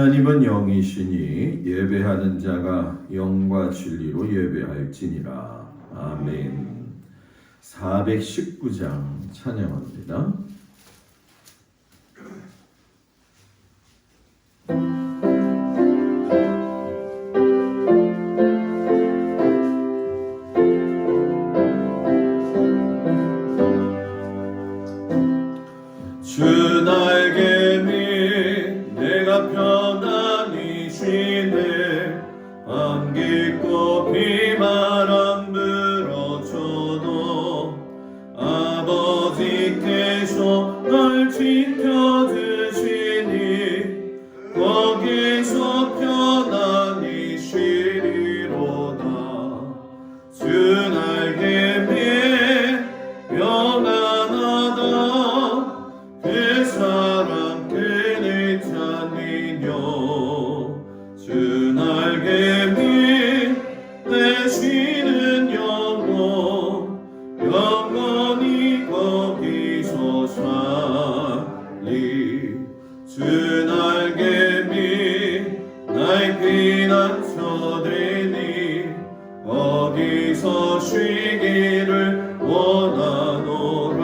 하나님은 영이시니 예배하는 자가 영과 진리로 예배할지니라. 아멘. 419장 찬양합니다. 주 날개미 내가 편안히 쉬네. 밤 깊고 비바람 불어줘도 아버지께서 널 지켜주시니 거기서 편안히 쉬리로다. 주 날개미 평안하다. 그 사람 그를 찾으며 주 날개미 내 쉬는 영혼 영원히 거기서 살리. 주 날개미 날 피난처되니 거기서 쉬기를 원하노라.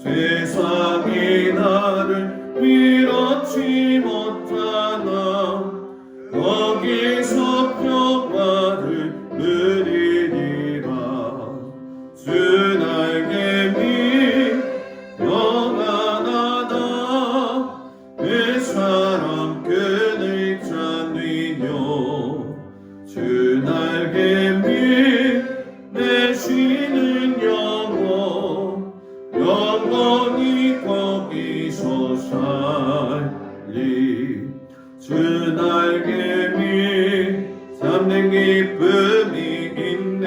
세상이 나를 밀어치 못하나 거기서 평화를 누리리라. 주 날개미 평안하다. 그 사람 그를 찾으며 주 날개미 내 쉬는 영혼 영원히 거기서 살리. 주 날개미 잡는 기쁨이 있네.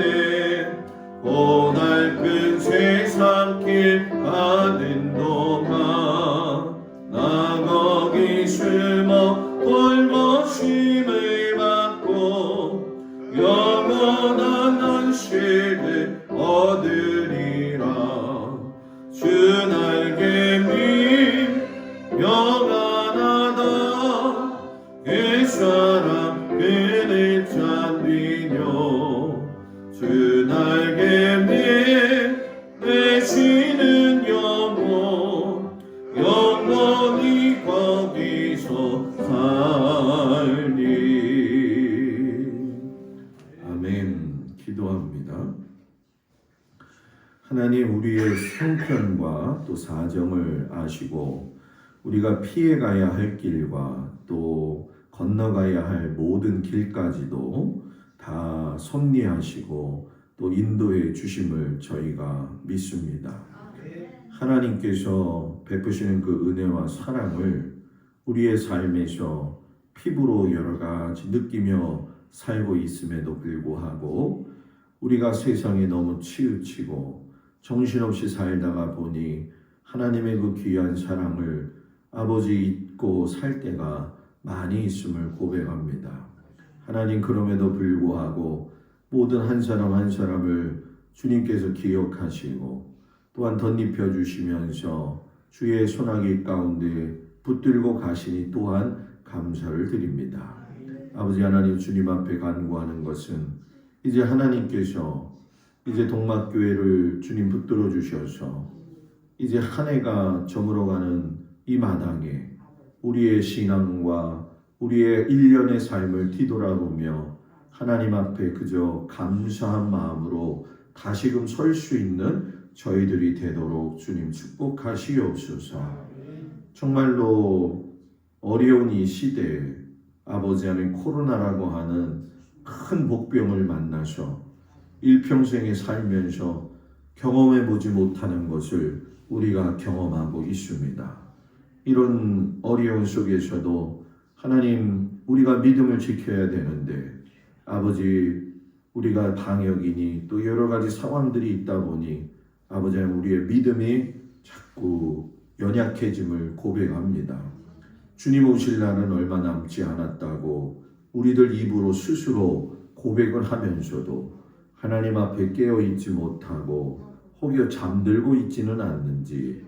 고달픈 세상 길 가는 동안 나 거기 숨어 돌보심을 받고 영원한 안식을 얻으리라. 주 날개미 평안하다. 그 사람 그를 찾으며 주 날개미 내 쉬는 영혼 영원히 거기서 살리. 아멘. 기도합니다. 하나님, 우리의 상편과 또 사정을 아시고 우리가 피해가야 할 길과 또 건너가야 할 모든 길까지도 다 섭리하시고 또 인도해 주심을 저희가 믿습니다. 하나님께서 베푸시는 그 은혜와 사랑을 우리의 삶에서 피부로 여러 가지 느끼며 살고 있음에도 불구하고 우리가 세상에 너무 치우치고 정신없이 살다가 보니 하나님의 그 귀한 사랑을 아버지 잊고 살 때가 많이 있음을 고백합니다. 하나님, 그럼에도 불구하고 모든 한 사람 한 사람을 주님께서 기억하시고 또한 덧입혀 주시면서 주의 손아귀 가운데 붙들고 가시니 또한 감사를 드립니다. 아버지 하나님, 주님 앞에 간구하는 것은 이제 하나님께서 이제 동막교회를 주님 붙들어 주셔서 이제 한 해가 저물어가는 이 마당에 우리의 신앙과 우리의 일련의 삶을 뒤돌아보며 하나님 앞에 그저 감사한 마음으로 다시금 설 수 있는 저희들이 되도록 주님 축복하시옵소서. 정말로 어려운 이 시대에 아버지 하나님, 코로나라고 하는 큰 복병을 만나서 일평생에 살면서 경험해보지 못하는 것을 우리가 경험하고 있습니다. 이런 어려움 속에서도 하나님, 우리가 믿음을 지켜야 되는데 아버지, 우리가 방역이니 또 여러 가지 상황들이 있다 보니 아버지, 우리의 믿음이 자꾸 연약해짐을 고백합니다. 주님 오실 날은 얼마 남지 않았다고 우리들 입으로 스스로 고백을 하면서도 하나님 앞에 깨어있지 못하고 혹여 잠들고 있지는 않는지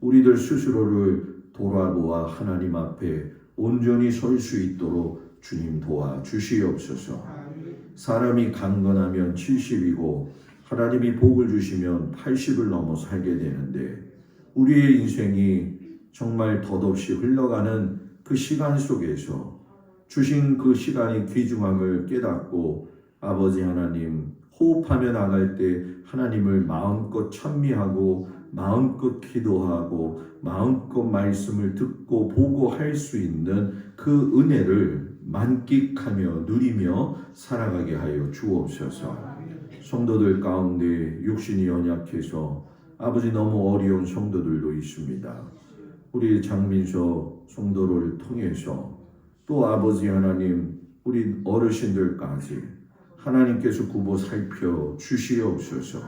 우리들 스스로를 돌아보아 하나님 앞에 온전히 설 수 있도록 주님 도와주시옵소서. 사람이 강건하면 70이고 하나님이 복을 주시면 80을 넘어 살게 되는데 우리의 인생이 정말 덧없이 흘러가는 그 시간 속에서 주신 그 시간이 귀중함을 깨닫고 아버지 하나님 호흡하며 나갈 때 하나님을 마음껏 찬미하고 마음껏 기도하고 마음껏 말씀을 듣고 보고 할 수 있는 그 은혜를 만끽하며 누리며 살아가게 하여 주옵소서. 성도들 가운데 육신이 연약해서 아버지 너무 어려운 성도들도 있습니다. 우리 장민서 성도를 통해서 또 아버지 하나님 우리 어르신들까지 하나님께서 굽어 살펴 주시옵소서.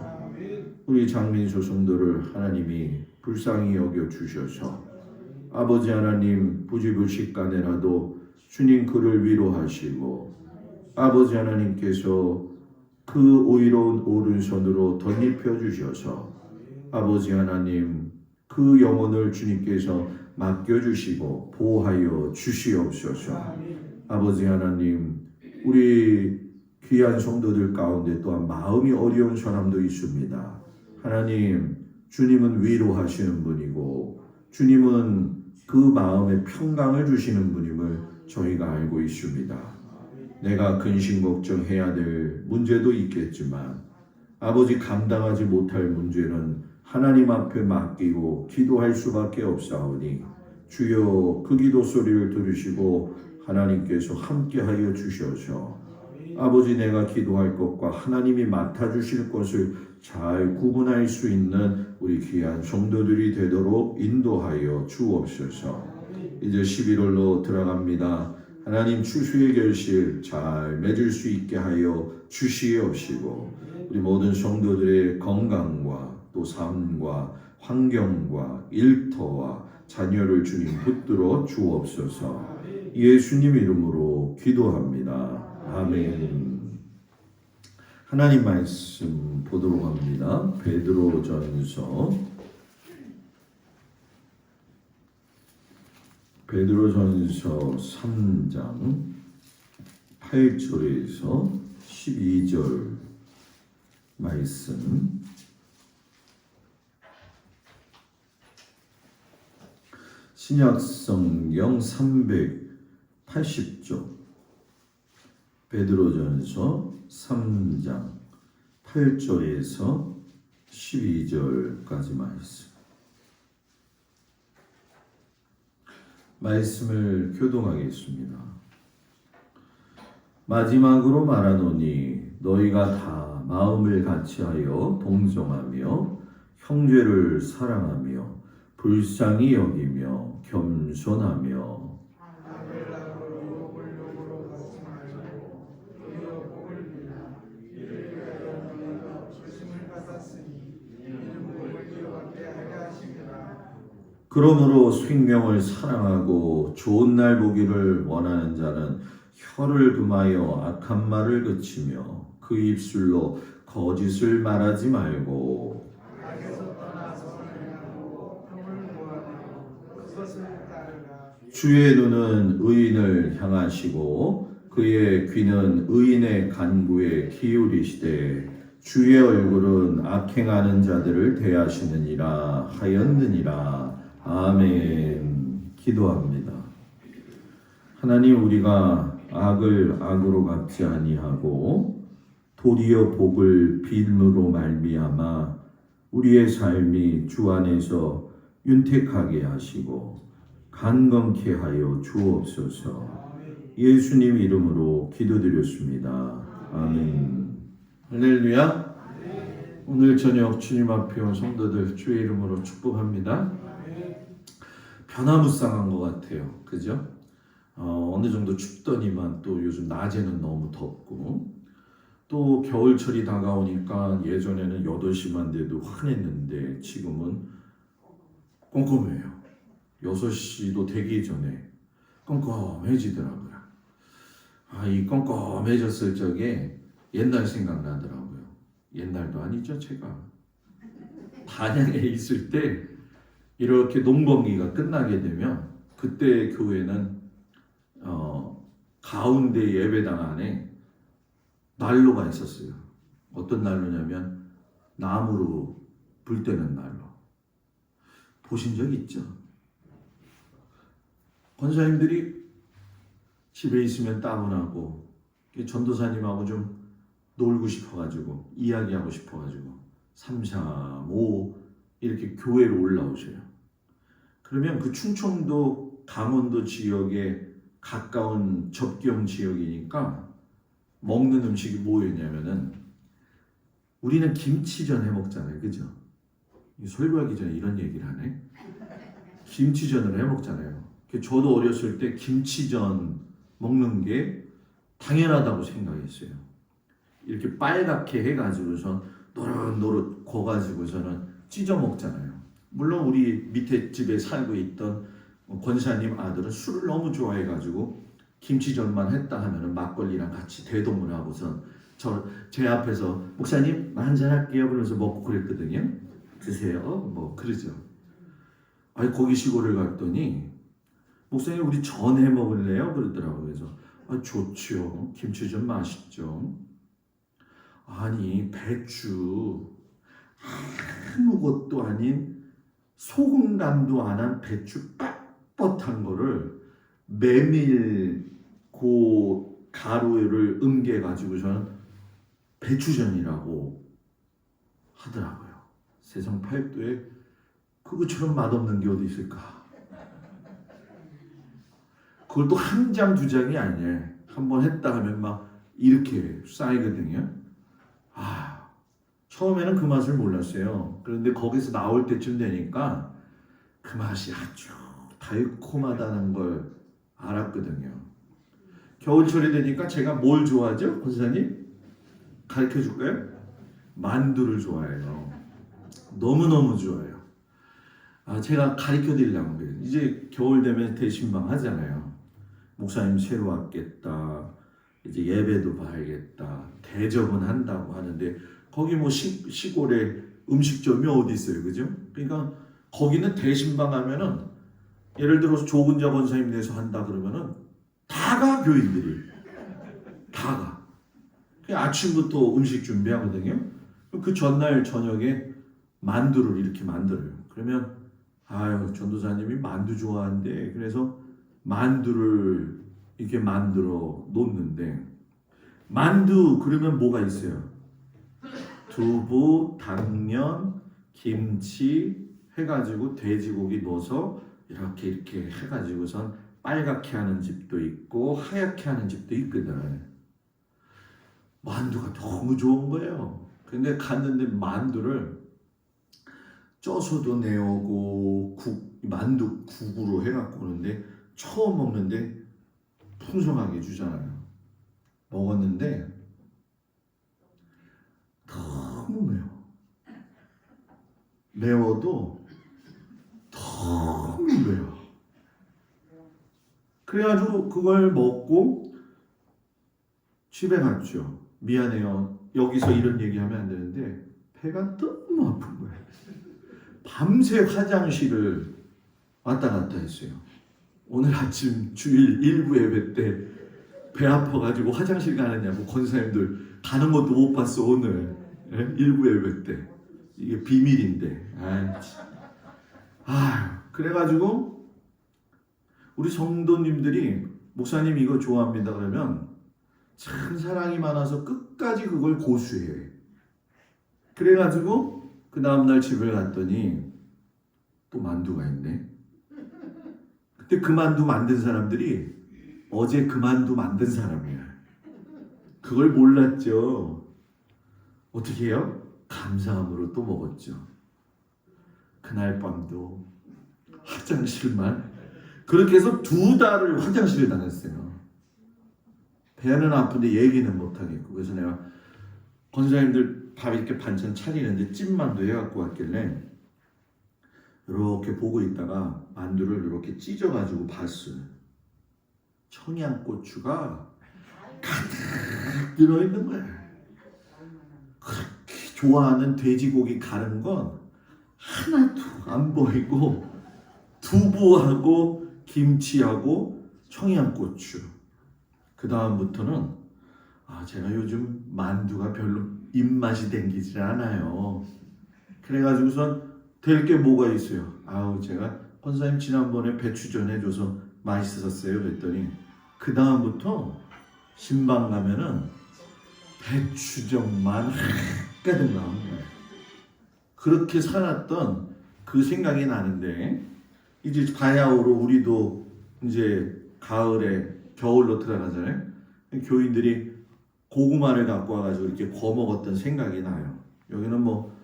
우리 장민서 성도를 하나님이 불쌍히 여겨 주셔서 아버지 하나님 부지불식간에라도 주님 그를 위로하시고 아버지 하나님께서 그 오이로운 오른손으로 덧입혀 주셔서 아버지 하나님 그 영혼을 주님께서 맡겨주시고 보호하여 주시옵소서. 아버지 하나님 우리 귀한 성도들 가운데 또한 마음이 어려운 사람도 있습니다. 하나님 주님은 위로하시는 분이고 주님은 그 마음에 평강을 주시는 분임을 저희가 알고 있습니다. 내가 근심 걱정해야 될 문제도 있겠지만 아버지 감당하지 못할 문제는 하나님 앞에 맡기고 기도할 수밖에 없사오니 주여 그 기도 소리를 들으시고 하나님께서 함께하여 주셔서 아버지 내가 기도할 것과 하나님이 맡아주실 것을 잘 구분할 수 있는 우리 귀한 성도들이 되도록 인도하여 주옵소서. 이제 11월로 들어갑니다. 하나님 추수의 결실 잘 맺을 수 있게 하여 주시옵시고 우리 모든 성도들의 건강과 또 삶과 환경과 일터와 자녀를 주님 붙들어 주옵소서. 예수님 이름으로 기도합니다. 아멘. 하나님 말씀 보도록 합니다. 베드로전서 3장 8절에서 12절 말씀. 신약성경 380조 베드로전서 3장 8절에서 12절까지 말씀을 교동하겠습니다. 마지막으로 말하노니 너희가 다 마음을 같이하여 동정하며 형제를 사랑하며 불쌍히 여기며 겸손하며 그러므로 생명을 사랑하고 좋은 날 보기를 원하는 자는 혀를 금하여 악한 말을 그치며 그 입술로 거짓을 말하지 말고 주의 눈은 의인을 향하시고 그의 귀는 의인의 간구에 기울이시되 주의 얼굴은 악행하는 자들을 대하시느니라 하였느니라. 아멘. 기도합니다. 하나님 우리가 악을 악으로 갚지 아니하고 도리어 복을 빌므로 말미암아 우리의 삶이 주 안에서 윤택하게 하시고 간건케 하여 주옵소서. 예수님 이름으로 기도드렸습니다. 아멘. 할렐루야. 오늘 저녁 주님 앞에 온 성도들 주의 이름으로 축복합니다. 변화무쌍한 것 같아요. 그죠? 어느 정도 춥더니만 또 요즘 낮에는 너무 덥고 또 겨울철이 다가오니까 예전에는 8시만 돼도 환했는데 지금은 꼼꼼해요. 6시도 되기 전에 꼼꼼해지더라고요. 이 꼼꼼해졌을 적에 옛날 생각나더라고요. 옛날도 아니죠. 제가 단양에 있을 때 이렇게 농번기가 끝나게 되면 그때 교회는 가운데 예배당 안에 난로가 있었어요. 어떤 난로냐면 나무로 불 때는 난로. 보신 적 있죠? 권사님들이 집에 있으면 따분하고 전도사님하고 좀 놀고 싶어가지고 이야기하고 싶어가지고 3, 4, 5 이렇게 교회로 올라오셔요. 그러면 그 충청도 강원도 지역에 가까운 접경 지역이니까 먹는 음식이 뭐였냐면은 우리는 김치전 해 먹잖아요. 그죠? 설교하기 전에 이런 얘기를 하네. 김치전을 해 먹잖아요. 저도 어렸을 때 김치전 먹는 게 당연하다고 생각했어요. 이렇게 빨갛게 해가지고선 노릇노릇 구워가지고서는 찢어 먹잖아요. 물론 우리 밑에 집에 살고 있던 권사님 아들은 술을 너무 좋아해가지고 김치전만 했다 하면은 막걸리랑 같이 대동을 하고선 제 앞에서 목사님 한잔 할게요 그러면서 먹고 그랬거든요. 드세요 뭐 그러죠. 아니 거기 시골을 갔더니 목사님 우리 전 해 먹을래요 그러더라고요. 그래서 좋죠. 김치전 맛있죠. 아니 배추 아무것도 아닌 소금 간도 안 한 배추 빳빳한 거를 메밀고 가루를 응게 가지고서는 배추전이라고 하더라고요. 세상 팔도에 그것처럼 맛없는 게 어디 있을까? 그걸 또 한 장 두 장이 아니에요. 한번 했다 하면 막 이렇게 쌓이거든요. 처음에는 그 맛을 몰랐어요. 그런데 거기서 나올 때쯤 되니까 그 맛이 아주 달콤하다는 걸 알았거든요. 겨울철이 되니까 제가 뭘 좋아하죠? 권사님? 가르쳐 줄까요? 만두를 좋아해요. 너무너무 좋아해요. 제가 가르쳐 드리려고 그래요. 이제 겨울 되면 대신방 하잖아요. 목사님 새로 왔겠다. 이제 예배도 봐야겠다. 대접은 한다고 하는데 거기 뭐 시골에 음식점이 어디 있어요, 그죠? 그러니까 거기는 대신방 하면은 예를 들어서 조근자 권사님 내서 한다 그러면은 다가 교인들이 다가 아침부터 음식 준비하거든요. 그 전날 저녁에 만두를 이렇게 만들어요. 그러면 전도사님이 만두 좋아한대. 그래서 만두를 이렇게 만들어 놓는데 만두 그러면 뭐가 있어요? 두부, 당면, 김치 해가지고 돼지고기 넣어서 이렇게 해가지고선 빨갛게 하는 집도 있고 하얗게 하는 집도 있거든. 만두가 너무 좋은 거예요. 근데 갔는데 만두를 쪄서도 내오고 만두 국으로 해갖고 오는데 처음 먹는데 풍성하게 주잖아요. 먹었는데 너무 매워. 매워도 너무 매워. 그래가지고 그걸 먹고 집에 갔죠. 미안해요. 여기서 이런 얘기하면 안 되는데 배가 너무 아픈 거예요. 밤새 화장실을 왔다 갔다 했어요. 오늘 아침 주일 일부 예배 때 배 아파가지고 화장실 가느냐고 권사님들 가는 것도 못 봤어 오늘. 일부 예배 때 이게 비밀인데. 그래가지고 우리 성도님들이 목사님 이거 좋아합니다 그러면 참 사랑이 많아서 끝까지 그걸 고수해. 그래가지고 그 다음날 집을 갔더니 또 만두가 있네. 그때 그 만두 만든 사람들이 어제 그 만두 만든 사람이야. 그걸 몰랐죠. 어떻게 해요? 감사함으로 또 먹었죠. 그날 밤도 화장실만 그렇게 해서 2달을 화장실에 다녔어요. 배는 아픈데 얘기는 못하겠고. 그래서 내가 권사님들 밥 이렇게 반찬 차리는데 찐만두 해갖고 왔길래 이렇게 보고 있다가 만두를 이렇게 찢어가지고 봤어요. 청양고추가 가득 들어있는 거야. 그렇게 좋아하는 돼지고기 가른 건 하나도 안 보이고 두부하고 김치하고 청양고추. 그 다음부터는 제가 요즘 만두가 별로 입맛이 땡기질 않아요. 그래가지고선 될 게 뭐가 있어요. 제가 권사님 지난번에 배추전 해줘서 맛있었어요. 그랬더니 그 다음부터 신방 가면은 배추전만 가득 나온 거예요. 그렇게 살았던 그 생각이 나는데 이제 바야흐로 우리도 이제 가을에 겨울로 들어가잖아요. 교인들이 고구마를 갖고 와가지고 이렇게 구워 먹었던 생각이 나요. 여기는 뭐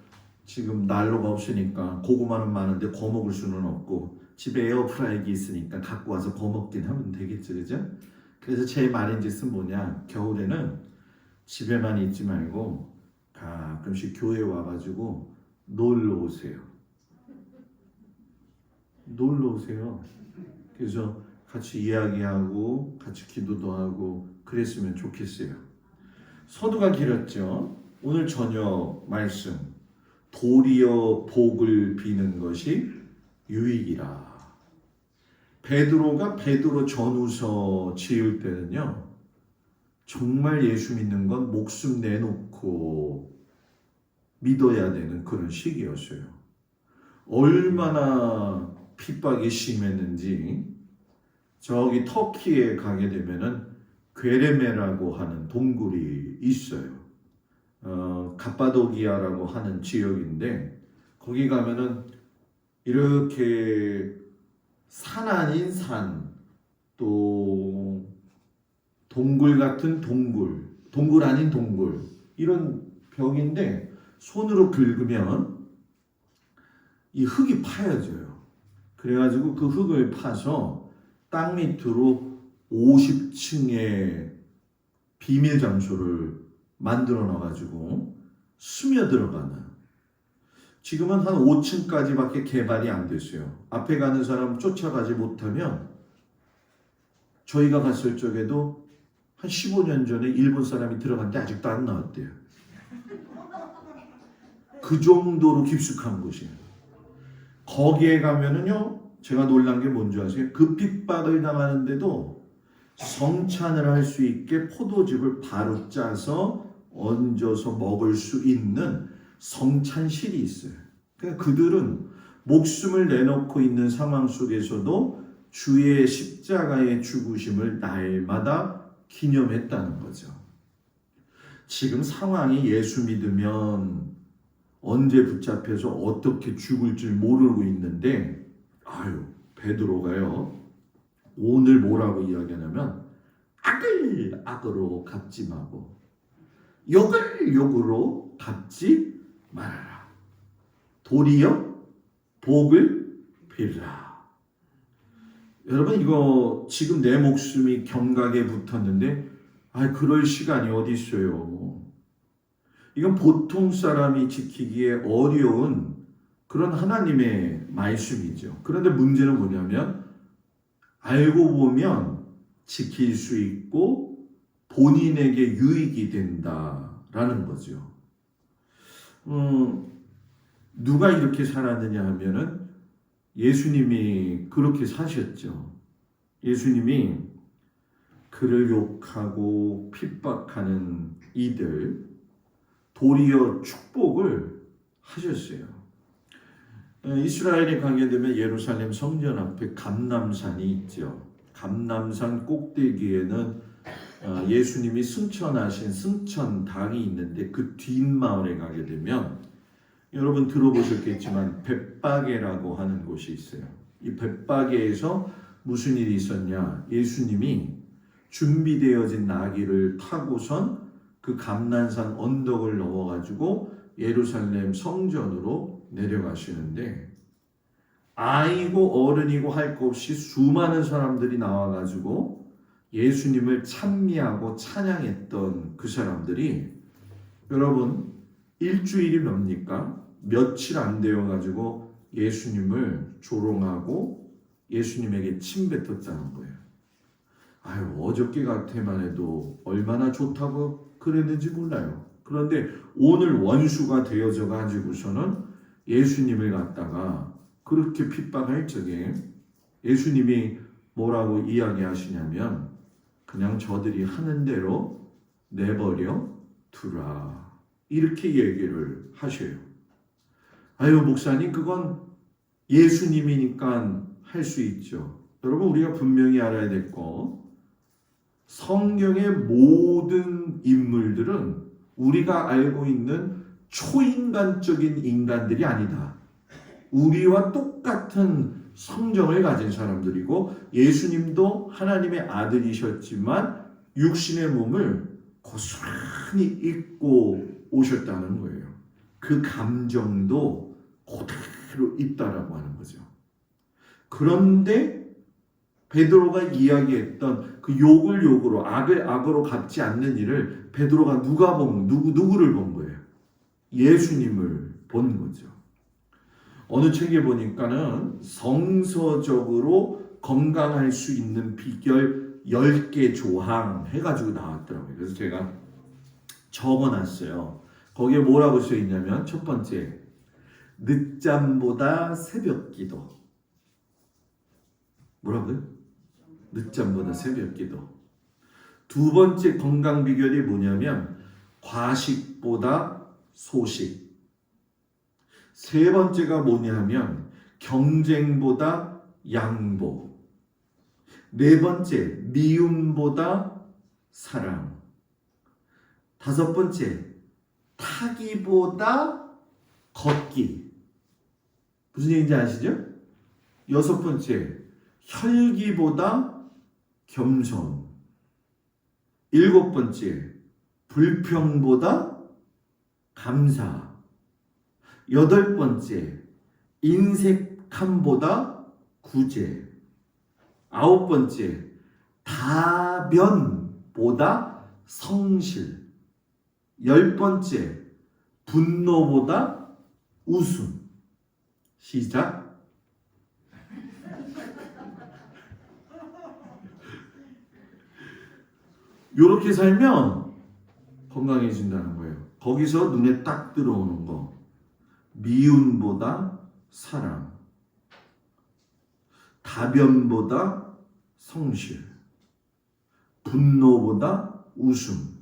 지금 난로가 없으니까 고구마는 많은데 구워 먹을 수는 없고 집에 에어프라이기 있으니까 갖고 와서 구워 먹긴 하면 되겠죠, 그죠? 그래서 제 말인즉슨 뭐냐, 겨울에는 집에만 있지 말고 가끔씩 교회 와가지고 놀러 오세요. 놀러 오세요. 그래서 같이 이야기하고 같이 기도도 하고 그랬으면 좋겠어요. 서두가 길었죠. 오늘 저녁 말씀, 도리어 복을 비는 것이 유익이라. 베드로가 베드로 전후서 지을 때는요, 정말 예수 믿는 건 목숨 내놓고 믿어야 되는 그런 시기였어요. 얼마나 핍박이 심했는지 저기 터키에 가게 되면은 괴레메라고 하는 동굴이 있어요. 갑바도기아라고 하는 지역인데 거기 가면은 이렇게 산 아닌 산, 또 동굴 같은 동굴, 동굴 아닌 동굴, 이런 벽인데 손으로 긁으면 이 흙이 파여져요. 그래가지고 그 흙을 파서 땅 밑으로 50층의 비밀 장소를 만들어 놔가지고 스며들어가는, 지금은 한 5층까지밖에 개발이 안 됐어요. 앞에 가는 사람 쫓아가지 못하면, 저희가 갔을 적에도 한 15년 전에 일본 사람이 들어갔는데 아직도 안 나왔대요. 그 정도로 깊숙한 곳이에요. 거기에 가면은요, 제가 놀란 게 뭔지 아세요? 그 핍박을 당하는데도 성찬을 할 수 있게 포도즙을 바로 짜서 얹어서 먹을 수 있는 성찬실이 있어요. 그러니까 그들은 목숨을 내놓고 있는 상황 속에서도 주의 십자가의 죽으심을 날마다 기념했다는 거죠. 지금 상황이 예수 믿으면 언제 붙잡혀서 어떻게 죽을 줄 모르고 있는데, 베드로가요, 오늘 뭐라고 이야기하냐면, 악을 악으로 갚지 마고 욕을 욕으로 갚지 말아라. 도리어 복을 빌라. 여러분, 이거 지금 내 목숨이 경각에 붙었는데 그럴 시간이 어디 있어요. 이건 보통 사람이 지키기에 어려운 그런 하나님의 말씀이죠. 그런데 문제는 뭐냐면, 알고 보면 지킬 수 있고 본인에게 유익이 된다라는 거죠. 누가 이렇게 살았느냐 하면은 예수님이 그렇게 사셨죠. 예수님이 그를 욕하고 핍박하는 이들 도리어 축복을 하셨어요. 이스라엘에 가게 되면 예루살렘 성전 앞에 감람산이 있죠. 감람산 꼭대기에는 예수님이 승천하신 승천당이 있는데 그 뒷마을에 가게 되면 여러분 들어보셨겠지만 벳바게라고 하는 곳이 있어요. 이 벳바게에서 무슨 일이 있었냐? 예수님이 준비되어진 나귀를 타고선 그 감람산 언덕을 넘어가지고 예루살렘 성전으로 내려가시는데, 아이고 어른이고 할 것 없이 수많은 사람들이 나와가지고 예수님을 찬미하고 찬양했던 그 사람들이, 여러분 일주일이 뭡니까? 며칠 안 되어가지고 예수님을 조롱하고 예수님에게 침뱉었다는 거예요. 어저께 같아만 해도 얼마나 좋다고 그랬는지 몰라요. 그런데 오늘 원수가 되어져 가지고서는 예수님을 갖다가 그렇게 핍박할 적에 예수님이 뭐라고 이야기하시냐면 그냥 저들이 하는 대로 내버려 두라. 이렇게 얘기를 하셔요. 아유, 목사님, 그건 예수님이니까 할 수 있죠. 여러분, 우리가 분명히 알아야 될 거, 성경의 모든 인물들은 우리가 알고 있는 초인간적인 인간들이 아니다. 우리와 똑같은 성정을 가진 사람들이고, 예수님도 하나님의 아들이셨지만 육신의 몸을 고스란히 입고 오셨다는 거예요. 그 감정도 그대로 있다라고 하는 거죠. 그런데 베드로가 이야기했던 그 욕을 욕으로, 악을 악으로 갚지 않는 일을 베드로가 누구를 본 거예요? 예수님을 본 거죠. 어느 책에 보니까는 성서적으로 건강할 수 있는 비결 10개 조항 해가지고 나왔더라고요. 그래서 제가 적어놨어요. 거기에 뭐라고 써 있냐면, 첫 번째, 늦잠보다 새벽기도. 뭐라고요? 늦잠보다 새벽기도. 두 번째 건강 비결이 뭐냐면 과식보다 소식. 세 번째가 뭐냐면 경쟁보다 양보. 네 번째 미움보다 사랑. 다섯 번째 타기보다 걷기. 무슨 얘기인지 아시죠? 여섯 번째 혈기보다 겸손. 일곱 번째 불평보다 감사. 여덟 번째 인색함보다 구제. 아홉 번째 다변보다 성실. 열 번째 분노보다 웃음. 시작. 이렇게 살면 건강해진다는 거예요. 거기서 눈에 딱 들어오는 거. 미움보다 사랑. 다변보다 성실. 분노보다 웃음.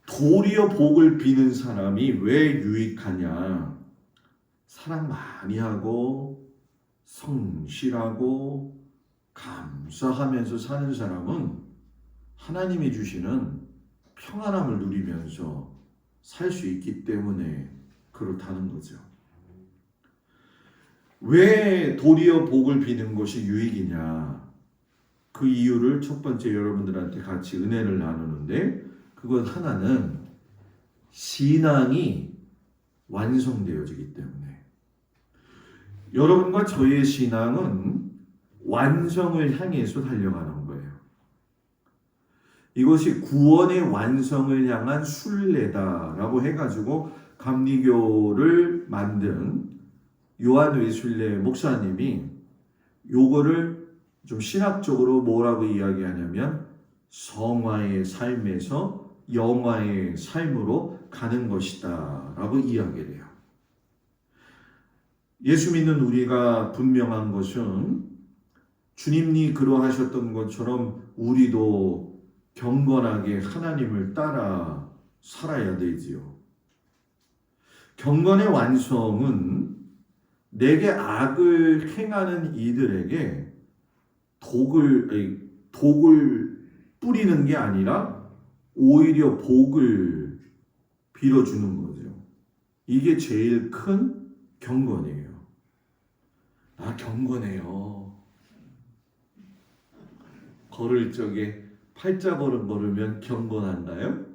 도리어 복을 비는 사람이 왜 유익하냐? 사랑 많이 하고 성실하고 감사하면서 사는 사람은 하나님이 주시는 평안함을 누리면서 살 수 있기 때문에 그렇다는 거죠. 왜 도리어 복을 비는 것이 유익이냐? 그 이유를 첫 번째 여러분들한테 같이 은혜를 나누는데, 그건 하나는 신앙이 완성되어지기 때문에. 여러분과 저의 신앙은 완성을 향해서 달려가는 거예요. 이것이 구원의 완성을 향한 순례다라고 해가지고 감리교를 만든 요한 웨슬레 목사님이 요거를 좀 신학적으로 뭐라고 이야기하냐면 성화의 삶에서 영화의 삶으로 가는 것이다 라고 이야기를 해요. 예수 믿는 우리가 분명한 것은 주님이 그러하셨던 것처럼 우리도 경건하게 하나님을 따라 살아야 되지요. 경건의 완성은 내게 악을 행하는 이들에게 독을 뿌리는 게 아니라 오히려 복을 빌어주는 거죠. 이게 제일 큰 경건이에요. 나 경건해요. 걸을 적에 팔자걸음 걸으면 경건한가요?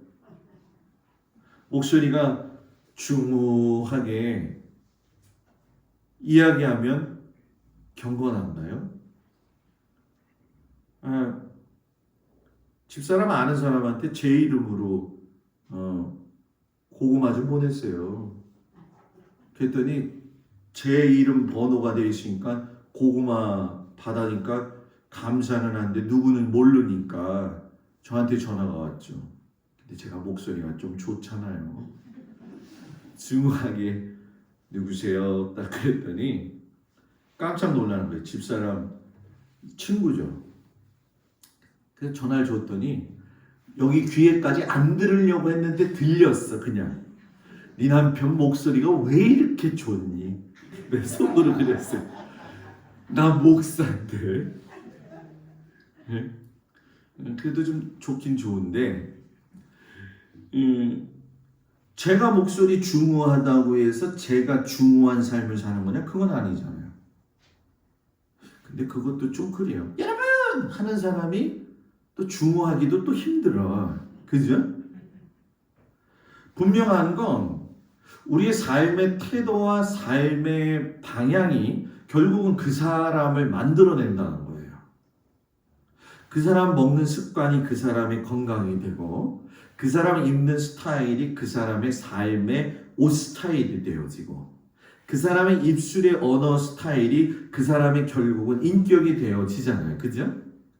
목소리가 중후하게 이야기하면 경건한가요? 집사람 아는 사람한테 제 이름으로 고구마 좀 보냈어요. 그랬더니 제 이름 번호가 되어 있으니까 고구마 받으니까 감사는 한데 누구는 모르니까 저한테 전화가 왔죠. 근데 제가 목소리가 좀 좋잖아요. 증오하게 누구세요? 딱 그랬더니 깜짝 놀라는 거예요. 집사람 친구죠. 그래서 전화를 줬더니 여기 귀에까지 안 들으려고 했는데 들렸어. 그냥 네 남편 목소리가 왜 이렇게 좋니? 내 속으로 그랬어요. 나 목사인데. 예? 그래도 좀 좋긴 좋은데 제가 목소리 중후하다고 해서 제가 중후한 삶을 사는 거냐? 그건 아니잖아요. 근데 그것도 좀 그래요. 여러분! 하는 사람이 또 중후하기도 또 힘들어. 그죠? 분명한 건 우리의 삶의 태도와 삶의 방향이 결국은 그 사람을 만들어낸다는 거예요. 그 사람 먹는 습관이 그 사람의 건강이 되고 그 사람이 입는 스타일이 그 사람의 삶의 옷 스타일이 되어지고 그 사람의 입술의 언어 스타일이 그 사람의 결국은 인격이 되어지잖아요. 그죠?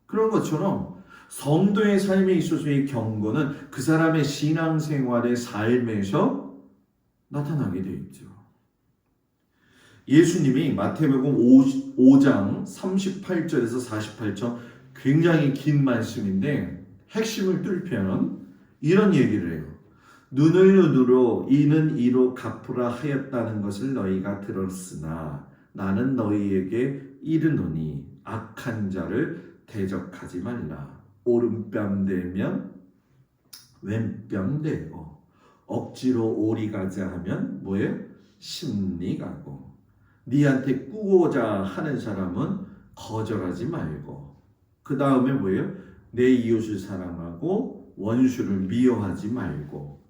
그런 것처럼 성도의 삶에 있어서의 경고는 그 사람의 신앙생활의 삶에서 나타나게 되어 있죠. 예수님이 마태복음 5장 38절에서 48절 굉장히 긴 말씀인데 핵심을 뚫면 이런 얘기를 해요. 눈을 눈으로 이는 이로 갚으라 하였다는 것을 너희가 들었으나 나는 너희에게 이르노니 악한 자를 대적하지 말라. 오른뺨 대면 왼뺨 대고 억지로 오리 가자 하면 뭐예요? 심리 가고 니한테 꾸고자 하는 사람은 거절하지 말고 그 다음에 뭐예요? 내 이웃을 사랑하고 원수를 미워하지 말고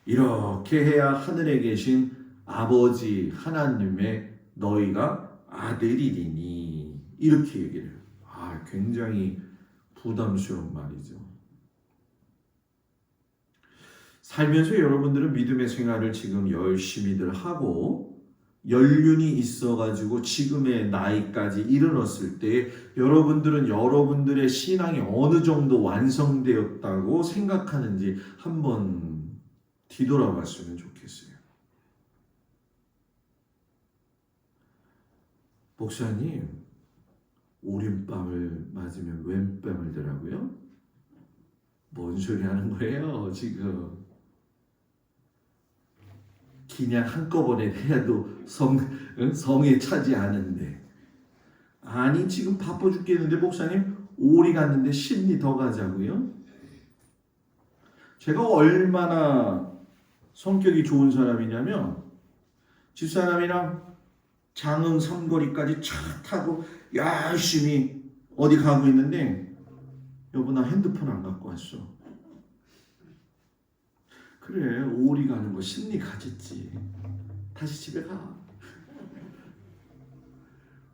이렇게 해야 하늘에 계신 아버지 하나님의 너희가 아들이리니 이렇게 얘기를 해요. 굉장히 부담스러운 말이죠. 살면서 여러분들은 믿음의 생활을 지금 열심히들 하고 연륜이 있어가지고 지금의 나이까지 이르렀을 때 여러분들은 여러분들의 신앙이 어느 정도 완성되었다고 생각하는지 한번 뒤돌아봤으면 좋겠어요. 목사님, 오른뺨을 맞으면 왼뺨을 대라고요? 뭔 소리 하는 거예요 지금? 그냥 한꺼번에 해도 성에 차지 않은데 아니 지금 바빠 죽겠는데 목사님 오리 갔는데 10리 더 가자고요? 제가 얼마나 성격이 좋은 사람이냐면 집사람이랑 장흥 삼거리까지 차 타고 열심히 어디 가고 있는데 여보 나 핸드폰 안 갖고 왔어. 그래 오리 가는 거 심리 가졌지. 다시 집에 가.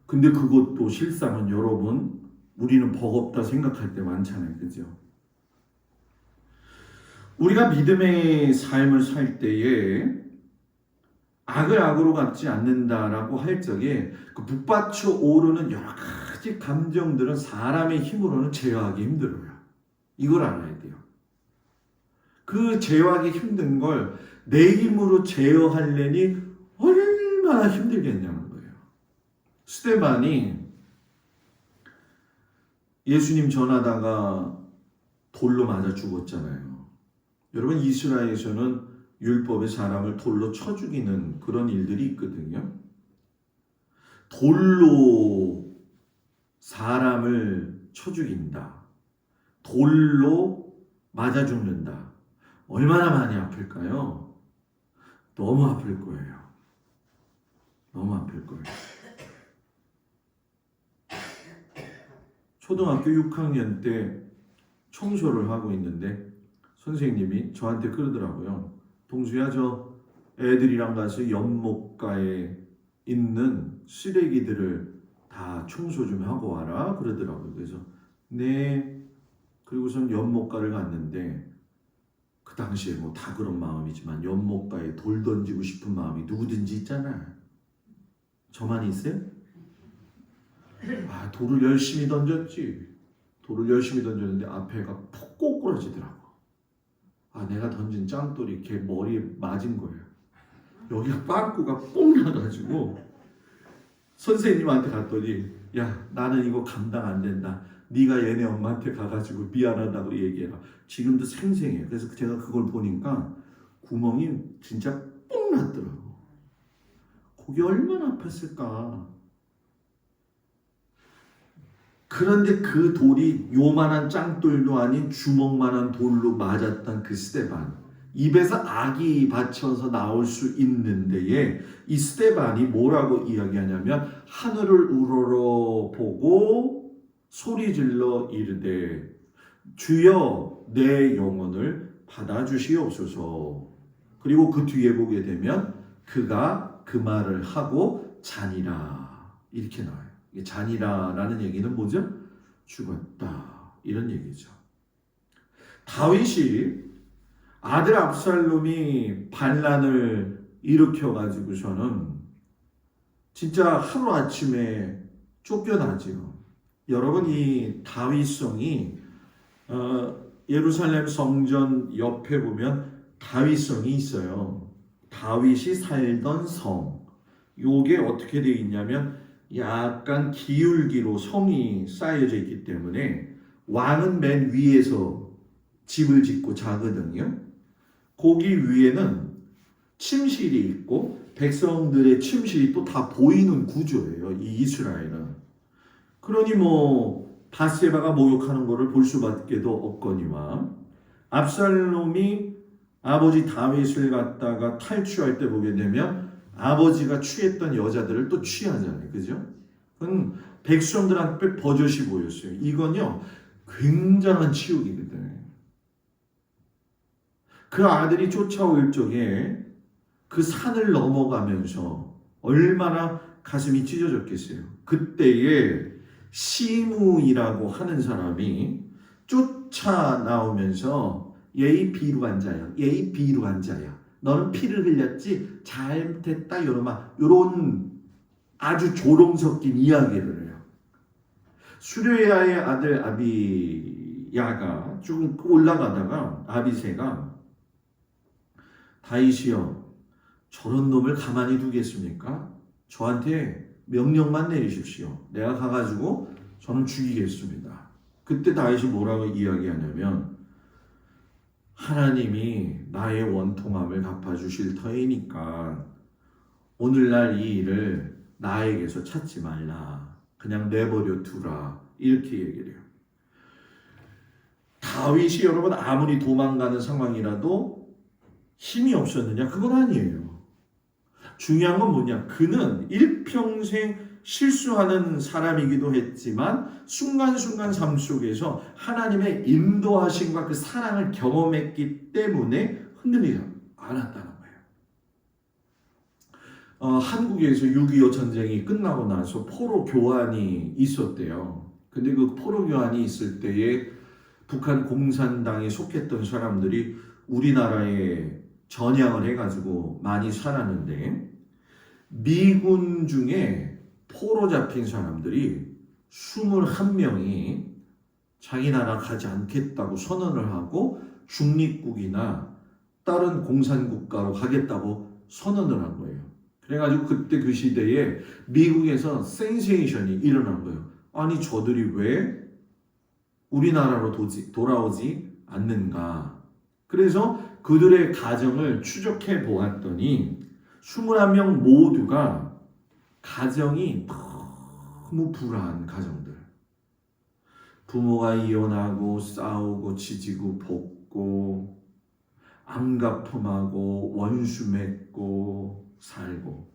근데 그것도 실상은 여러분 우리는 버겁다 생각할 때 많잖아요. 그죠? 우리가 믿음의 삶을 살 때에 악을 악으로 갚지 않는다라고 할 적에 그 북받쳐 오르는 여러 가지 감정들은 사람의 힘으로는 제어하기 힘들어요. 이걸 알아야 돼요. 그 제어하기 힘든 걸 내 힘으로 제어하려니 얼마나 힘들겠냐는 거예요. 스데반이 예수님 전하다가 돌로 맞아 죽었잖아요. 여러분 이스라엘에서는 율법의 사람을 돌로 쳐 죽이는 그런 일들이 있거든요. 돌로 사람을 쳐 죽인다. 돌로 맞아 죽는다. 얼마나 많이 아플까요? 너무 아플 거예요. 너무 아플 거예요. 초등학교 6학년 때 청소를 하고 있는데 선생님이 저한테 그러더라고요. 동수야 저 애들이랑 가서 연못가에 있는 쓰레기들을 다 청소 좀 하고 와라 그러더라고요. 그래서 네. 그리고선 연못가를 갔는데 그 당시에 뭐 다 그런 마음이지만 연못가에 돌 던지고 싶은 마음이 누구든지 있잖아요. 저만 있어요? 돌을 열심히 던졌지. 돌을 열심히 던졌는데 앞에가 푹 꼬꾸라지더라고. 내가 던진 짱돌이 걔 머리에 맞은 거예요. 여기가 빵꾸가 뽕 나가지고 선생님한테 갔더니 야, 나는 이거 감당 안 된다. 네가 얘네 엄마한테 가가지고 미안하다고 얘기해라. 지금도 생생해요. 그래서 제가 그걸 보니까 구멍이 진짜 뽕 났더라고. 그게 얼마나 아팠을까. 그런데 그 돌이 요만한 짱돌도 아닌 주먹만한 돌로 맞았던 그 스테반. 입에서 악이 받쳐서 나올 수 있는 데에 이 스테반이 뭐라고 이야기하냐면 하늘을 우러러 보고 소리질러 이르되 주여 내 영혼을 받아주시옵소서. 그리고 그 뒤에 보게 되면 그가 그 말을 하고 자니라 이렇게 나와요. 이게 자니라라는 얘기는 뭐죠? 죽었다 이런 얘기죠. 다윗이 아들 압살롬이 반란을 일으켜 가지고서는 진짜 하루 아침에 쫓겨나지요. 여러분 이 다윗성이 예루살렘 성전 옆에 보면 다윗성이 있어요. 다윗이 살던 성. 요게 어떻게 되어 있냐면 약간 기울기로 성이 쌓여져 있기 때문에 왕은 맨 위에서 집을 짓고 자거든요. 거기 위에는 침실이 있고 백성들의 침실이 또 다 보이는 구조예요. 이 이스라엘은. 그러니 뭐 바세바가 모욕하는 것을 볼 수밖에도 없거니와 압살롬이 아버지 다윗을 갖다가 탈취할 때 보게 되면 아버지가 취했던 여자들을 또 취하잖아요. 그죠? 그건 백성들한테 버젓이 보였어요. 이건요 굉장한 치욕이거든. 그 아들이 쫓아올 적에 그 산을 넘어가면서 얼마나 가슴이 찢어졌겠어요. 그때에 시므이라고 하는 사람이 쫓아 나오면서 예의 비루한 자야. 예의 비루한 자야. 너는 피를 흘렸지? 잘됐다. 요런 아주 조롱 섞인 이야기를 해요. 수레야의 아들 아비야가 조금 올라가다가 아비새가 다윗이여 저런 놈을 가만히 두겠습니까? 저한테 명령만 내리십시오. 내가 가가지고 저는 죽이겠습니다. 그때 다윗이 뭐라고 이야기하냐면 하나님이 나의 원통함을 갚아주실 터이니까 오늘날 이 일을 나에게서 찾지 말라. 그냥 내버려 두라. 이렇게 얘기를 해요. 다윗이 여러분 아무리 도망가는 상황이라도 힘이 없었느냐? 그건 아니에요. 중요한 건 뭐냐? 그는 일평생 실수하는 사람이기도 했지만 순간순간 삶 속에서 하나님의 인도하심과 그 사랑을 경험했기 때문에 흔들리지 않았다는 거예요. 한국에서 6.25 전쟁이 끝나고 나서 포로 교환이 있었대요. 근데 그 포로 교환이 있을 때에 북한 공산당에 속했던 사람들이 우리나라에 전향을 해가지고 많이 살았는데 미군 중에 포로 잡힌 사람들이 21명이 자기 나라 가지 않겠다고 선언을 하고 중립국이나 다른 공산국가로 가겠다고 선언을 한 거예요. 그래가지고 그때 그 시대에 미국에서 센세이션이 일어난 거예요. 아니 저들이 왜 우리나라로 돌아오지 않는가. 그래서 그들의 가정을 추적해 보았더니 21명 모두가 가정이 너무 불안한 가정들. 부모가 이혼하고 싸우고 지지고 볶고 암가품하고 원수 맺고 살고.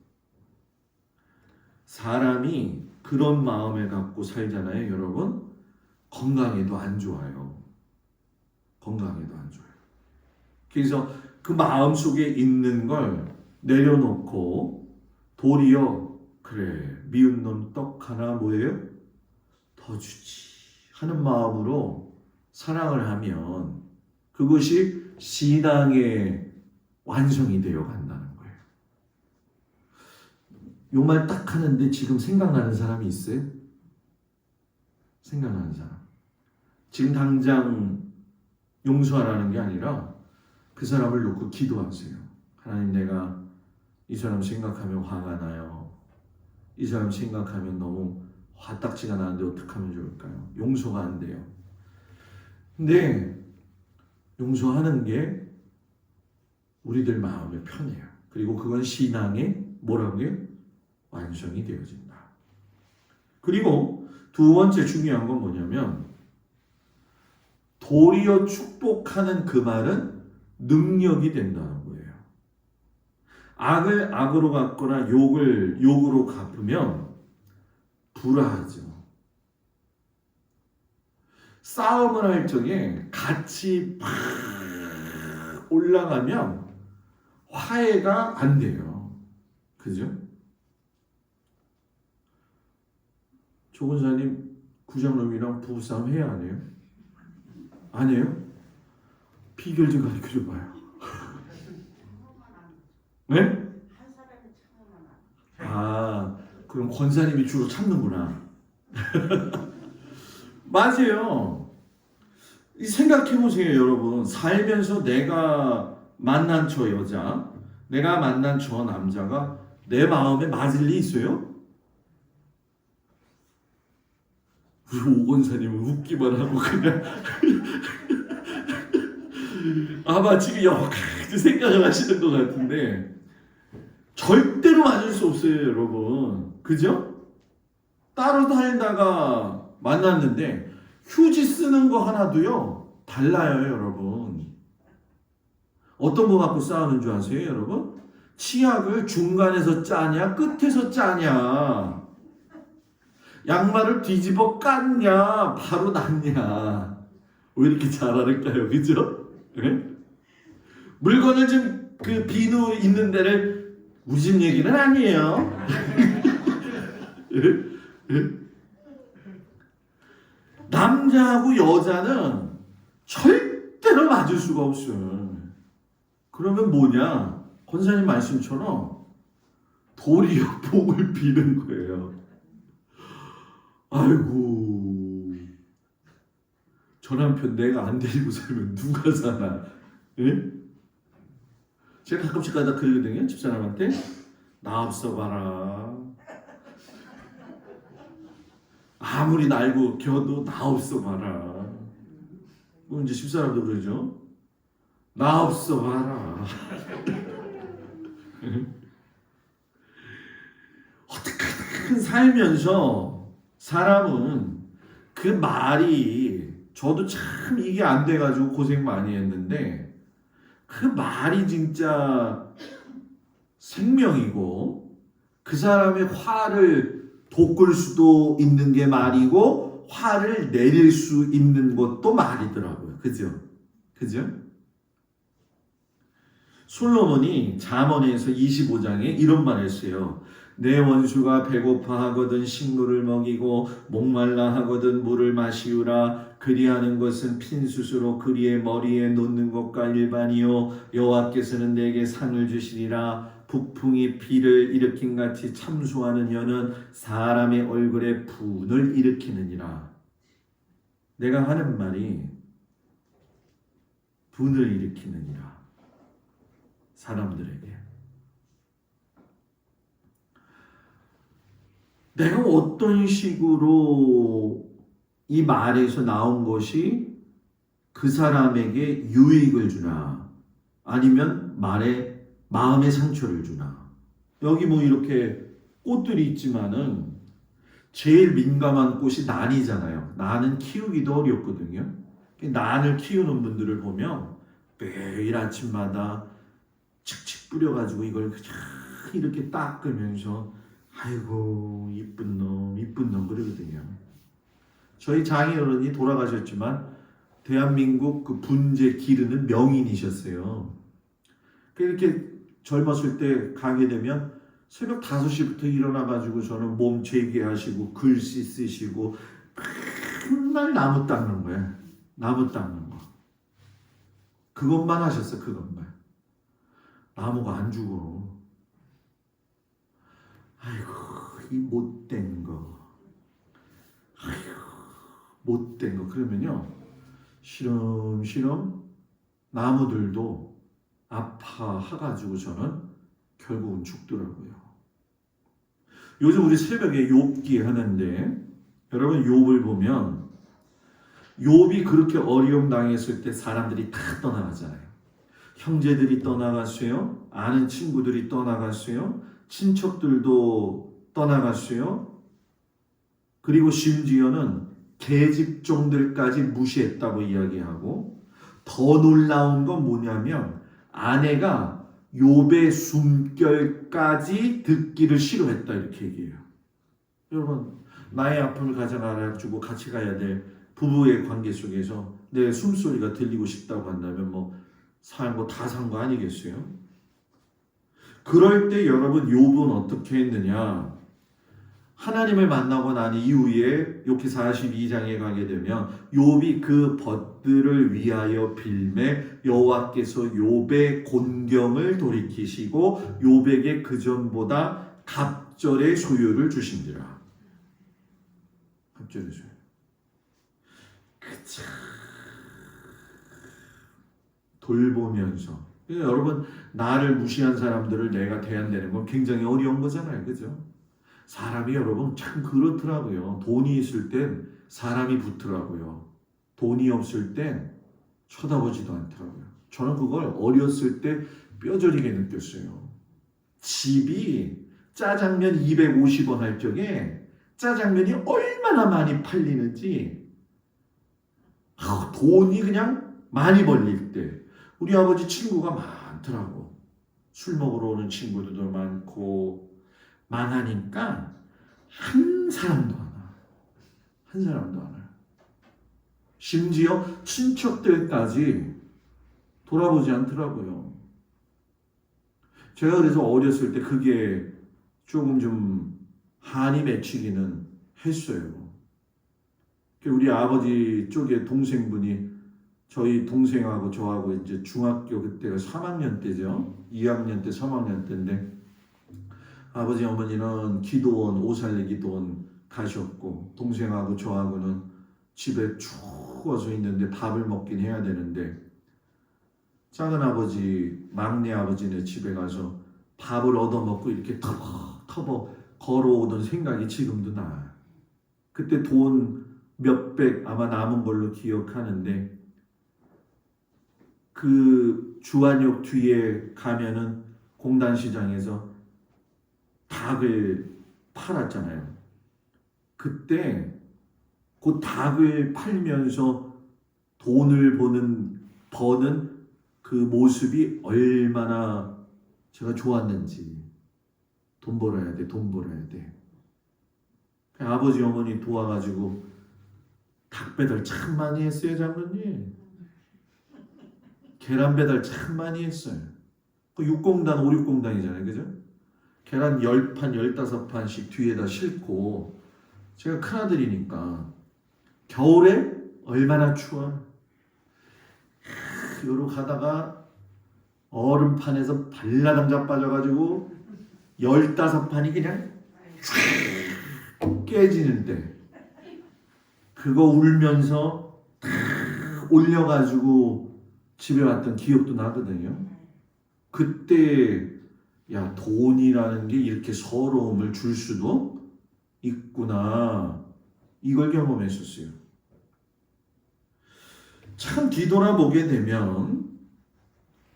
사람이 그런 마음을 갖고 살잖아요, 여러분. 건강에도 안 좋아요. 건강에도 안 좋아요. 그래서 그 마음 속에 있는 걸 내려놓고 도리어 그래 미운 놈 떡 하나 뭐예요? 더 주지 하는 마음으로 사랑을 하면 그것이 신앙의 완성이 되어 간다는 거예요. 요 말 딱 하는데 지금 생각나는 사람이 있어요? 생각나는 사람. 지금 당장 용서하라는 게 아니라 그 사람을 놓고 기도하세요. 하나님 내가 이 사람 생각하면 화가 나요. 이 사람 생각하면 너무 화딱지가 나는데 어떻게 하면 좋을까요? 용서가 안 돼요. 근데 용서하는 게 우리들 마음에 편해요. 그리고 그건 신앙의 뭐라고요? 완성이 되어진다. 그리고 두 번째 중요한 건 뭐냐면 도리어 축복하는 그 말은 능력이 된다는 거예요. 악을 악으로 갚거나 욕을 욕으로 갚으면 불화하죠. 싸움을 할 적에 같이 팍 올라가면 화해가 안 돼요. 그죠? 조 권사님 구장놈이랑 부부싸움 해야 안 해요? 안 해요? 비결 좀 가르쳐 줘봐요. 네? 아, 그럼 권사님이 주로 참는구나. 맞아요. 생각해보세요, 여러분. 살면서 내가 만난 저 여자, 내가 만난 저 남자가 내 마음에 맞을 리 있어요? 우리 오 권사님은 웃기만 하고 그냥 아마 지금 여러 가지 생각을 하시는 것 같은데 절대로 맞을 수 없어요, 여러분. 그죠? 따로 살다가 만났는데 휴지 쓰는 거 하나도요 달라요, 여러분. 어떤 거 갖고 싸우는 줄 아세요, 여러분? 치약을 중간에서 짜냐 끝에서 짜냐, 양말을 뒤집어 깠냐 바로 놨냐. 왜 이렇게 잘 알을까요? 그죠? 네? 물건을 좀 그 비누 있는 데를 우리 집 얘기는 아니에요. 남자하고 여자는 절대로 맞을 수가 없어요. 그러면 뭐냐? 권사님 말씀처럼 도리어 복을 비는 거예요. 아이고, 저 남편 내가 안 데리고 살면 누가 사나? 예? 제가 가끔씩 가다 그러거든요, 집사람한테. 나 없어 봐라. 아무리 날고 겨도 나 없어 봐라. 뭐 이제 집사람도 그러죠. 나 없어 봐라. 어떻게든 살면서 사람은 그 말이, 저도 참 이게 안 돼가지고 고생 많이 했는데, 그 말이 진짜 생명이고 그 사람의 화를 돋굴 수도 있는 게 말이고 화를 내릴 수 있는 것도 말이더라고요. 그죠? 그죠? 솔로몬이 잠언에서 25장에 이런 말을 했어요. 내 원수가 배고파 하거든 식물을 먹이고 목말라 하거든 물을 마시우라. 그리하는 것은 핀수스로 그리의 머리에 놓는 것과 일반이요 여호와께서는 내게 상을 주시리라. 북풍이 비를 일으킨 같이 참수하는 혀는 사람의 얼굴에 분을 일으키느니라. 내가 하는 말이 분을 일으키느니라, 사람들에게. 내가 어떤 식으로 이 말에서 나온 것이 그 사람에게 유익을 주나, 아니면 마음의 상처를 주나. 여기 뭐 이렇게 꽃들이 있지만은 제일 민감한 꽃이 난이잖아요. 난은 키우기도 어렵거든요. 난을 키우는 분들을 보면 매일 아침마다 칙칙 뿌려가지고 이걸 그냥 이렇게 닦으면서 아이고 이쁜 놈 그러거든요. 저희 장인어른이 돌아가셨지만 대한민국 그 분재 기르는 명인이셨어요. 이렇게 젊었을 때 가게 되면 새벽 5시부터 일어나가지고 저는 몸 재개하시고 글씨 쓰시고 맨날 나무 닦는 거야. 나무 닦는 거. 그것만 하셨어, 그것만. 나무가 안 죽어. 아이고, 이 못된 거. 아이고, 못된 거. 그러면요, 시름시름 나무들도 아파해가지고 저는 결국은 죽더라고요. 요즘 우리 새벽에 욥기 하는데 여러분 욥을 보면 욥이 그렇게 어려움 당했을 때 사람들이 다 떠나가잖아요. 형제들이 떠나갔어요. 아는 친구들이 떠나갔어요. 친척들도 떠나갔어요. 그리고 심지어는 계집종들까지 무시했다고 이야기하고, 더 놀라운 건 뭐냐면 아내가 욥의 숨결까지 듣기를 싫어했다 이렇게 얘기해요. 여러분 나의 아픔을 가장 알아주고 같이 가야 될 부부의 관계 속에서 내 숨소리가 들리고 싶다고 한다면 뭐 산 거 다 산 거 아니겠어요? 그럴 때 여러분 욥은 어떻게 했느냐? 하나님을 만나고 난 이후에 욥기 42장에 가게 되면 욥이 그 벗들을 위하여 빌매 여호와께서 욥의 곤경을 돌이키시고 욥에게 그전보다 갑절의 소유를 주신지라. 갑절의 소유. 그참 돌보면서, 여러분 나를 무시한 사람들을 내가 대한다는 건 굉장히 어려운 거잖아요, 그죠? 사람이 여러분 참 그렇더라고요. 돈이 있을 땐 사람이 붙더라고요. 돈이 없을 땐 쳐다보지도 않더라고요. 저는 그걸 어렸을 때 뼈저리게 느꼈어요. 집이 짜장면 250원 할 적에 짜장면이 얼마나 많이 팔리는지, 돈이 그냥 많이 벌릴 때 우리 아버지 친구가 많더라고. 술 먹으러 오는 친구들도 많고 많으니까 한 사람도 안 와. 한 사람도 안 와. 심지어 친척들까지 돌아보지 않더라고요. 제가 그래서 어렸을 때 그게 조금 좀 한이 맺히기는 했어요. 우리 아버지 쪽에 동생분이 저희 동생하고 저하고 이제 중학교 그때가 3학년 때죠. 2학년 때 3학년 때인데 아버지 어머니는 기도원 오살레 기도원 가셨고 동생하고 저하고는 집에 추워서 있는데 밥을 먹긴 해야 되는데 작은 아버지 막내 아버지네 집에 가서 밥을 얻어먹고 이렇게 터벅터벅 걸어오던 생각이 지금도 나. 그때 돈 몇백 아마 남은 걸로 기억하는데 그 주안역 뒤에 가면은 공단시장에서 닭을 팔았잖아요. 그때 그 닭을 팔면서 돈을 버는 그 모습이 얼마나 제가 좋았는지. 돈 벌어야 돼, 돈 벌어야 돼. 아버지 어머니 도와가지고 닭 배달 참 많이 했어요, 장로님. 계란 배달 참 많이 했어요. 그 6공단, 5, 6공단이잖아요. 그죠? 계란 10판, 15판씩 뒤에다 싣고 제가 큰아들이니까 겨울에 얼마나 추워. 요로 가다가 얼음판에서 발라당 자빠져가지고 15판이 그냥 깨지는데 그거 울면서 올려가지고 집에 왔던 기억도 나거든요. 그때 야 돈이라는 게 이렇게 서러움을 줄 수도 있구나 이걸 경험했었어요. 참 뒤돌아보게 되면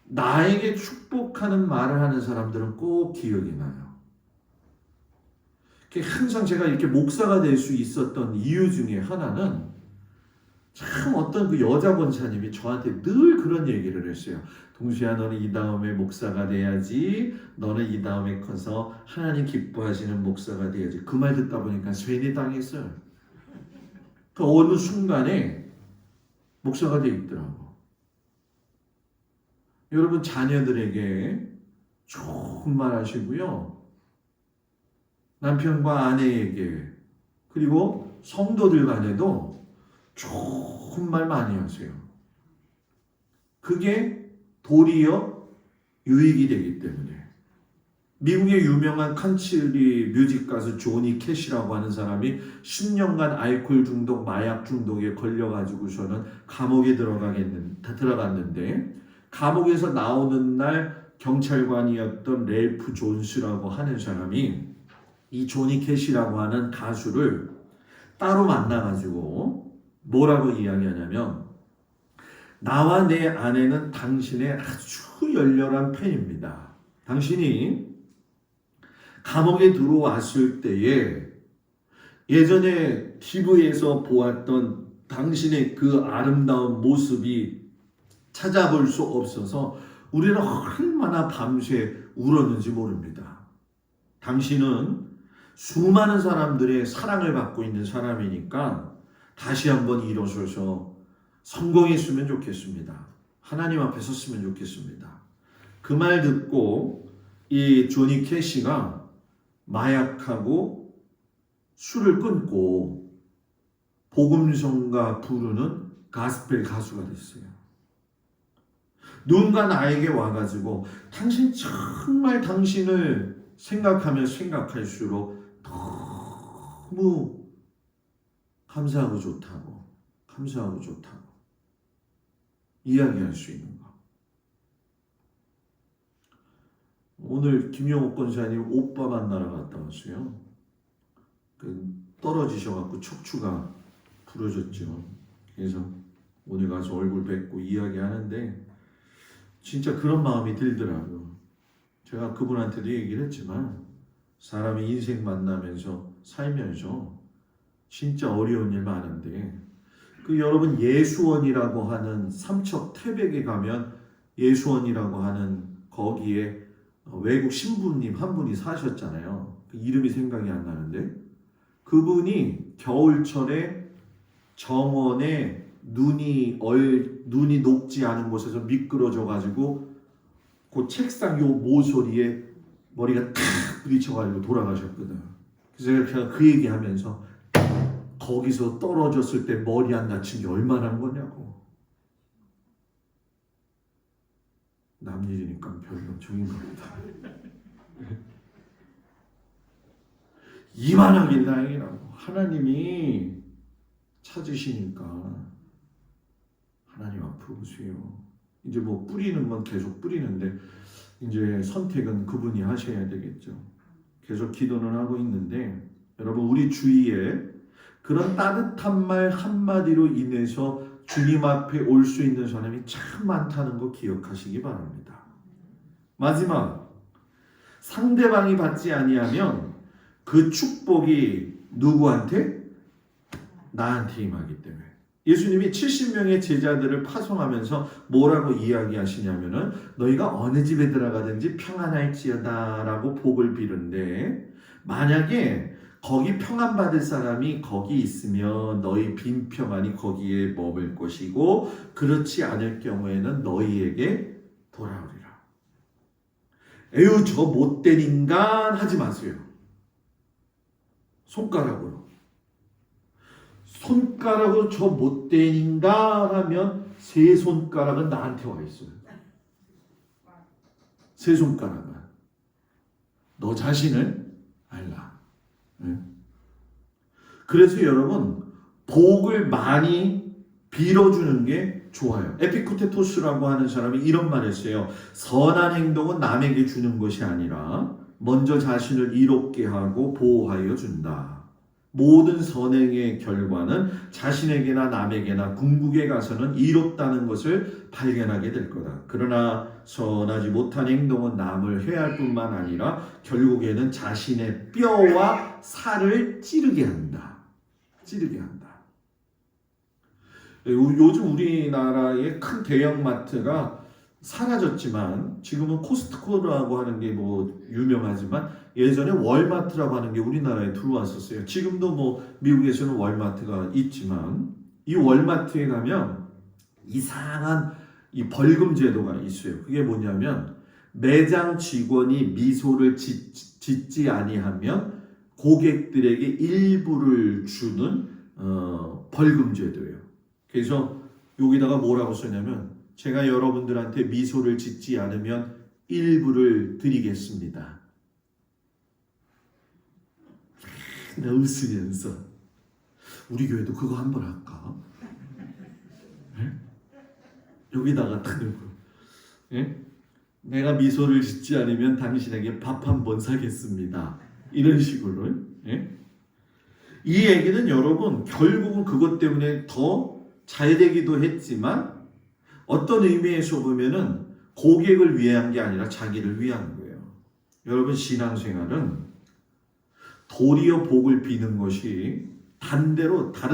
나에게 축복하는 말을 하는 사람들은 꼭 기억이 나요. 항상 제가 이렇게 목사가 될 수 있었던 이유 중에 하나는 참 어떤 그 여자 권사님이 저한테 늘 그런 얘기를 했어요. 동수야 너는 이 다음에 목사가 돼야지. 너는 이 다음에 커서 하나님 기뻐하시는 목사가 돼야지. 그 말 듣다 보니까 쇠뇌당했어요. 그 어느 순간에 목사가 돼 있더라고. 여러분 자녀들에게 좋은 말 하시고요. 남편과 아내에게 그리고 성도들 간에도 좋은 말 많이 하세요. 그게 도리어 유익이 되기 때문에. 미국의 유명한 칸츄리 뮤직 가수 조니 캐시라고 하는 사람이 10년간 알코올 중독, 마약 중독에 걸려가지고서는 감옥에 들어갔는데 감옥에서 나오는 날 경찰관이었던 렐프 존스라고 하는 사람이 이 조니 캐시라고 하는 가수를 따로 만나가지고 뭐라고 이야기하냐면 나와 내 아내는 당신의 아주 열렬한 팬입니다. 당신이 감옥에 들어왔을 때에 예전에 TV에서 보았던 당신의 그 아름다운 모습이 찾아볼 수 없어서 우리는 얼마나 밤새 울었는지 모릅니다. 당신은 수많은 사람들의 사랑을 받고 있는 사람이니까 다시 한번 일어서서 성공했으면 좋겠습니다. 하나님 앞에 섰으면 좋겠습니다. 그 말 듣고 이 조니 캐시가 마약하고 술을 끊고 복음성가 부르는 가스펠 가수가 됐어요. 누군가 나에게 와가지고 당신 정말 당신을 생각하면 생각할수록 너무 감사하고 좋다고 이야기할 수 있는 거. 오늘 김용옥 권사님 오빠 만나러 갔다 왔어요. 떨어지셔갖고 척추가 부러졌죠. 그래서 오늘 가서 얼굴 뵙고 이야기하는데 진짜 그런 마음이 들더라고요. 제가 그분한테도 얘기를 했지만 사람이 인생 만나면서 살면서 진짜 어려운 일 많은데 여러분 예수원이라고 하는 삼척 태백에 가면 예수원이라고 하는 거기에 외국 신부님 한 분이 사셨잖아요. 그 이름이 생각이 안 나는데 그분이 겨울철에 정원에 눈이 녹지 않은 곳에서 미끄러져 가지고 그 책상 요 모서리에 머리가 탁 부딪혀가지고 돌아가셨거든. 그래서 제가 그 얘기하면서 거기서 떨어졌을 때 머리 안 다친 게 얼마나 한 거냐고. 남 일이니까 별로 종인 겁니다. 이만하길 다행이라고. 하나님이 찾으시니까 하나님 앞으로 오세요. 이제 뭐 뿌리는 건 계속 뿌리는데 이제 선택은 그분이 하셔야 되겠죠. 계속 기도는 하고 있는데 여러분 우리 주위에 그런 따뜻한 말 한마디로 인해서 주님 앞에 올 수 있는 사람이 참 많다는 거 기억하시기 바랍니다. 마지막, 상대방이 받지 아니하면 그 축복이 누구한테? 나한테 임하기 때문에. 예수님이 70명의 제자들을 파송하면서 뭐라고 이야기하시냐면은 너희가 어느 집에 들어가든지 평안할지어다 라고 복을 비는데 만약에 거기 평안 받을 사람이 거기 있으면 너희 빈 평안이 거기에 머물 것이고 그렇지 않을 경우에는 너희에게 돌아오리라. 에휴 저 못된 인간 하지 마세요. 손가락으로 저 못된 인간 하면 세 손가락은 나한테 와 있어요. 세 손가락은 너 자신을 알라. 그래서 여러분 복을 많이 빌어주는 게 좋아요. 에피쿠테토스라고 하는 사람이 이런 말을 했어요. 선한 행동은 남에게 주는 것이 아니라 먼저 자신을 이롭게 하고 보호하여 준다. 모든 선행의 결과는 자신에게나 남에게나 궁극에 가서는 이롭다는 것을 발견하게 될 거다. 그러나 선하지 못한 행동은 남을 해할 뿐만 아니라 결국에는 자신의 뼈와 살을 찌르게 한다. 요즘 우리나라의 큰 대형마트가 사라졌지만 지금은 코스트코라고 하는 게 뭐 유명하지만 예전에 월마트라고 하는 게 우리나라에 들어왔었어요. 지금도 뭐 미국에서는 월마트가 있지만 이 월마트에 가면 이상한 이 벌금 제도가 있어요. 그게 뭐냐면 매장 직원이 미소를 짓지 아니하면 고객들에게 일부를 주는 벌금 제도예요. 그래서 여기다가 뭐라고 써냐면 제가 여러분들한테 미소를 짓지 않으면 일부를 드리겠습니다. 웃으면서 우리 교회도 그거 한번 할까? 네? 여기다가 딱 넣고 네? 내가 미소를 짓지 않으면 당신에게 밥 한 번 사겠습니다. 이런 식으로 네? 이 얘기는 여러분 결국은 그것 때문에 더 잘 되기도 했지만 어떤 의미에서 보면은 고객을 위한 게 아니라 자기를 위한 거예요. 여러분 신앙생활은 도리어 복을 비는 것이 다른 데로 다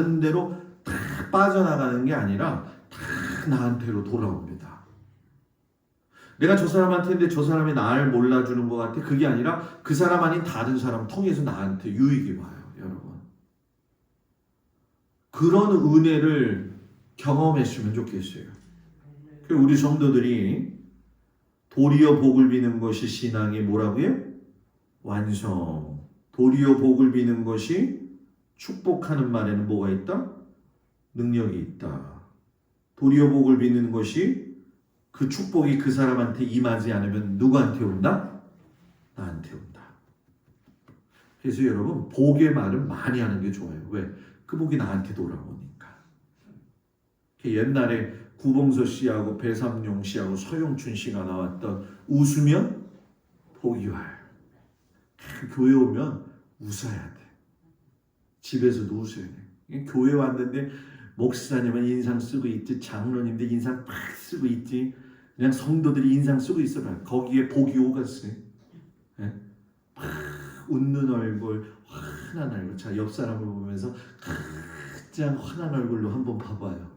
빠져나가는 게 아니라 다 나한테로 돌아옵니다. 내가 저 사람한테인데 저 사람이 나를 몰라주는 것 같아. 그게 아니라 그 사람 아닌 다른 사람 통해서 나한테 유익이 와요. 여러분. 그런 은혜를 경험했으면 좋겠어요. 우리 성도들이 도리어 복을 비는 것이 신앙의 뭐라고요? 완성. 도리어 복을 비는 것이 축복하는 말에는 뭐가 있다? 능력이 있다. 도리어 복을 비는 것이 그 축복이 그 사람한테 임하지 않으면 누구한테 온다? 나한테 온다. 그래서 여러분 복의 말은 많이 하는 게 좋아요. 왜? 그 복이 나한테 돌아오니까. 옛날에 구봉서 씨하고 배삼룡 씨하고 서영춘 씨가 나왔던 웃으면 복이 와요. 교회 오면 웃어야 돼. 집에서도 웃어야 돼. 교회 왔는데 목사님은 인상 쓰고 있지, 장로님들 인상 팍 쓰고 있지, 그냥 성도들이 인상 쓰고 있어라. 거기에 복이 오갔어요. 네? 막 웃는 얼굴, 환한 얼굴. 자, 옆 사람을 보면서 가장 환한 얼굴로 한번 봐봐요.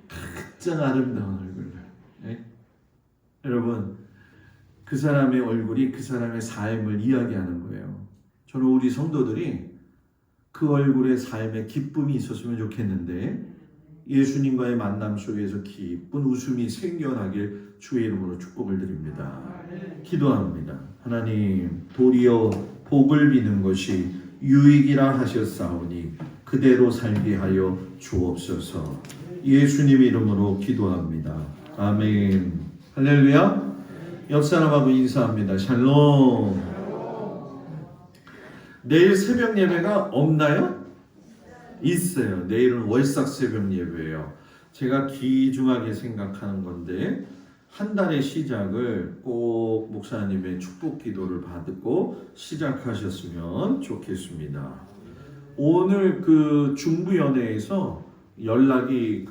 가장 아름다운 얼굴로. 네? 여러분, 그 사람의 얼굴이 그 사람의 삶을 이야기하는 거예요. 저는 우리 성도들이 그 얼굴의 삶에 기쁨이 있었으면 좋겠는데 예수님과의 만남 속에서 기쁜 웃음이 생겨나길 주의 이름으로 축복을 드립니다. 기도합니다. 하나님, 도리어 복을 비는 것이 유익이라 하셨사오니 그대로 살게 하여 주옵소서. 예수님 이름으로 기도합니다. 아멘. 할렐루야. 옆 사람하고 인사합니다. 샬롬. 내일 새벽 예배가 없나요? 있어요. 내일은 월삭 새벽 예배예요. 제가 귀중하게 생각하는 건데 한 달의 시작을 꼭 목사님의 축복 기도를 받고 시작하셨으면 좋겠습니다. 오늘 그 중부연회에서 연락이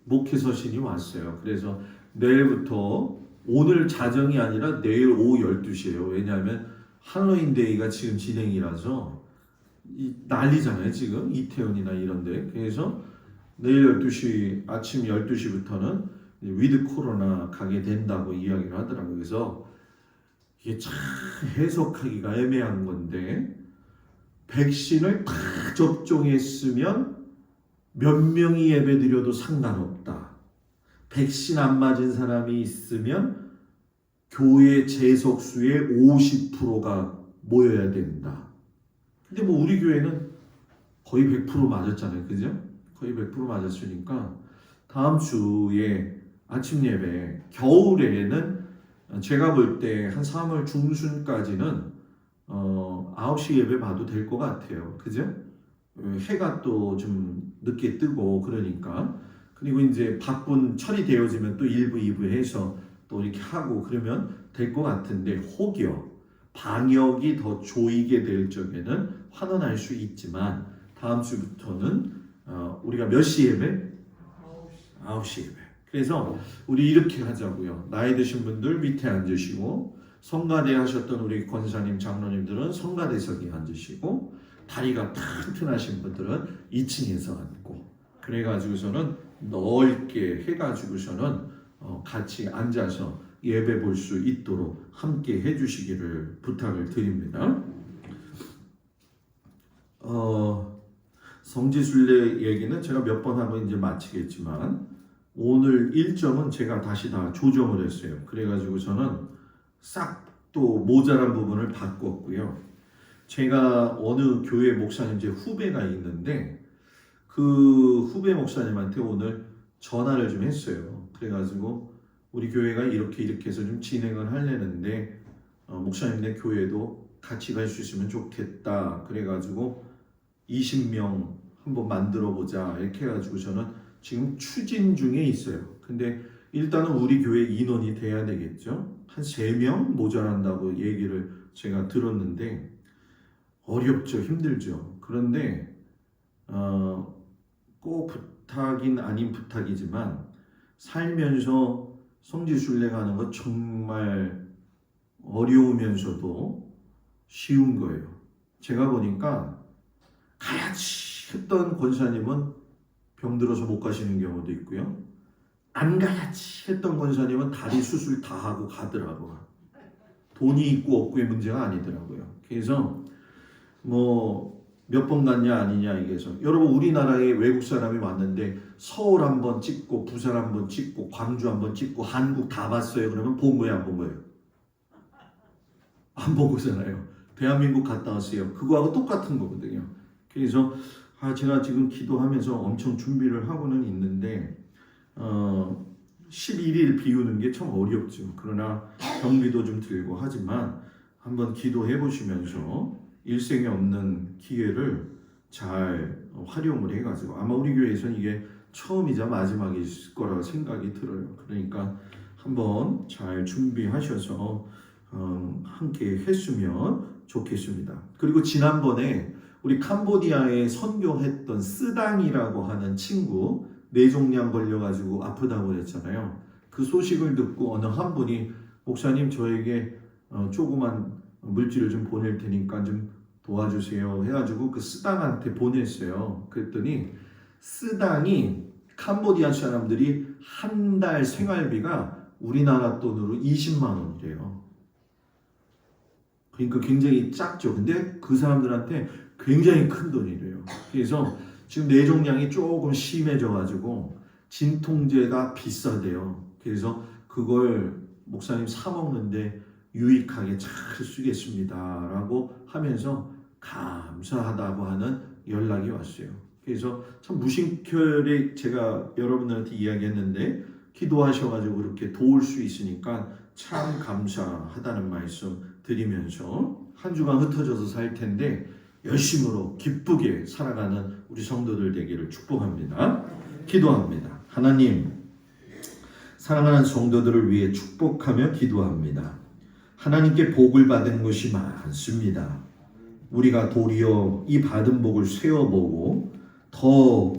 목회 서신이 왔어요. 그래서 내일부터 오늘 자정이 아니라 내일 오후 12시예요. 왜냐하면 할로윈데이가 지금 진행이라서 난리잖아요. 지금 이태원이나 이런데. 그래서 내일 12시 아침 12시부터는 위드 코로나 가게 된다고 이야기를 하더라고요. 그래서 이게 참 해석하기가 애매한 건데 백신을 다 접종했으면 몇 명이 예배드려도 상관없다. 백신 안 맞은 사람이 있으면 교회 재석수의 50%가 모여야 된다. 근데 뭐 우리 교회는 거의 100% 맞았잖아요. 그죠? 거의 100% 맞았으니까 다음 주에 아침 예배, 겨울에는 제가 볼 때 한 3월 중순까지는 9시 예배 봐도 될 것 같아요. 그죠? 해가 또 좀 늦게 뜨고 그러니까. 그리고 이제 바쁜 철이 되어지면 또 1부, 2부 해서 또 이렇게 하고 그러면 될 것 같은데 혹여 방역이 더 조이게 될 적에는 환원할 수 있지만 다음 주부터는 우리가 몇 시 예배? 9시 예배. 그래서 우리 이렇게 하자고요. 나이 드신 분들 밑에 앉으시고 성가대 하셨던 우리 권사님, 장로님들은 성가대석에 앉으시고 다리가 튼튼하신 분들은 2층에서 앉고 그래가지고서는 넓게 해가지고서는 같이 앉아서 예배 볼 수 있도록 함께 해주시기를 부탁을 드립니다. 성지순례 얘기는 제가 몇 번 하고 이제 마치겠지만 오늘 일정은 제가 다시 다 조정을 했어요. 그래가지고 저는 싹 또 모자란 부분을 바꿨고요. 제가 어느 교회 목사님 제 후배가 있는데 그 후배 목사님한테 오늘 전화를 좀 했어요. 그래가지고 우리 교회가 이렇게 해서 좀 진행을 하려는데 목사님네 교회도 같이 갈 수 있으면 좋겠다. 그래가지고 20명 한번 만들어 보자 이렇게 해가지고 저는 지금 추진 중에 있어요. 근데 일단은 우리 교회 인원이 돼야 되겠죠. 한 3명 모자란다고 얘기를 제가 들었는데 어렵죠. 힘들죠. 그런데 꼭 부탁인 아닌 부탁이지만 살면서 성지순례가 하는 거 정말 어려우면서도 쉬운 거예요. 제가 보니까 가야지 했던 권사님은 병들어서 못 가시는 경우도 있고요. 안 가야지 했던 권사님은 다리 수술 다 하고 가더라고요. 돈이 있고 없고의 문제가 아니더라고요. 그래서 뭐 몇 번 갔냐 아니냐 얘기해서 여러분 우리나라에 외국 사람이 왔는데 서울 한번 찍고 부산 한번 찍고 광주 한번 찍고 한국 다 봤어요. 그러면 본 거예요, 안 본 거예요? 안 본 거잖아요. 대한민국 갔다 왔어요. 그거하고 똑같은 거거든요. 그래서 제가 지금 기도하면서 엄청 준비를 하고는 있는데 11일 비우는 게 참 어렵죠. 그러나 경비도 좀 들고 하지만 한번 기도해 보시면서 일생에 없는 기회를 잘 활용을 해가지고 아마 우리 교회에서는 이게 처음이자 마지막일 거라고 생각이 들어요. 그러니까 한번 잘 준비하셔서 함께 했으면 좋겠습니다. 그리고 지난번에 우리 캄보디아에 선교했던 스당이라고 하는 친구 뇌종양 걸려가지고 아프다고 그랬잖아요. 그 소식을 듣고 어느 한 분이 목사님 저에게 조그만 물질을 좀 보낼 테니까 좀 도와주세요 해가지고 그 스당한테 보냈어요. 그랬더니 스당이 캄보디아 사람들이 한 달 생활비가 우리나라 돈으로 20만 원이래요. 그러니까 굉장히 작죠. 근데 그 사람들한테 굉장히 큰 돈이래요. 그래서 지금 뇌종양이 조금 심해져가지고 진통제가 비싸대요. 그래서 그걸 목사님 사 먹는데 유익하게 잘 쓰겠습니다 라고 하면서 감사하다고 하는 연락이 왔어요. 그래서 참 무심결에 제가 여러분들한테 이야기했는데 기도하셔가지고 그렇게 도울 수 있으니까 참 감사하다는 말씀 드리면서 한 주간 흩어져서 살 텐데 열심으로 기쁘게 살아가는 우리 성도들 되기를 축복합니다. 기도합니다. 하나님, 사랑하는 성도들을 위해 축복하며 기도합니다. 하나님께 복을 받은 것이 많습니다. 우리가 도리어 이 받은 복을 세어보고 더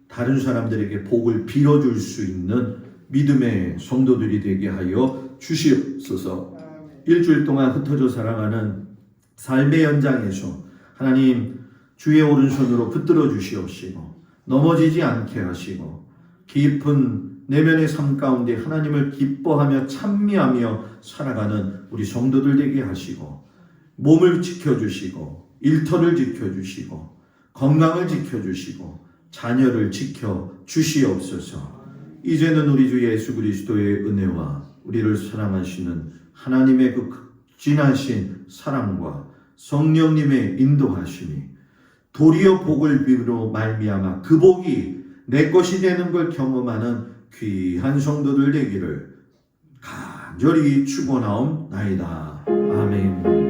다른 사람들에게 복을 빌어줄 수 있는 믿음의 성도들이 되게 하여 주시옵소서. 일주일 동안 흩어져 살아가는 삶의 현장에서 하나님 주의 오른손으로 붙들어 주시옵시고 넘어지지 않게 하시고 깊은 내면의 삶 가운데 하나님을 기뻐하며 찬미하며 살아가는 우리 성도들 되게 하시고 몸을 지켜주시고 일터를 지켜주시고 건강을 지켜주시고 자녀를 지켜주시옵소서. 이제는 우리 주 예수 그리스도의 은혜와 우리를 사랑하시는 하나님의 그 진하신 사랑과 성령님의 인도하심이 도리어 복을 비로 말미암아 그 복이 내 것이 되는 걸 경험하는 귀한 성도들 되기를 간절히 축원하옵나이다. 아멘.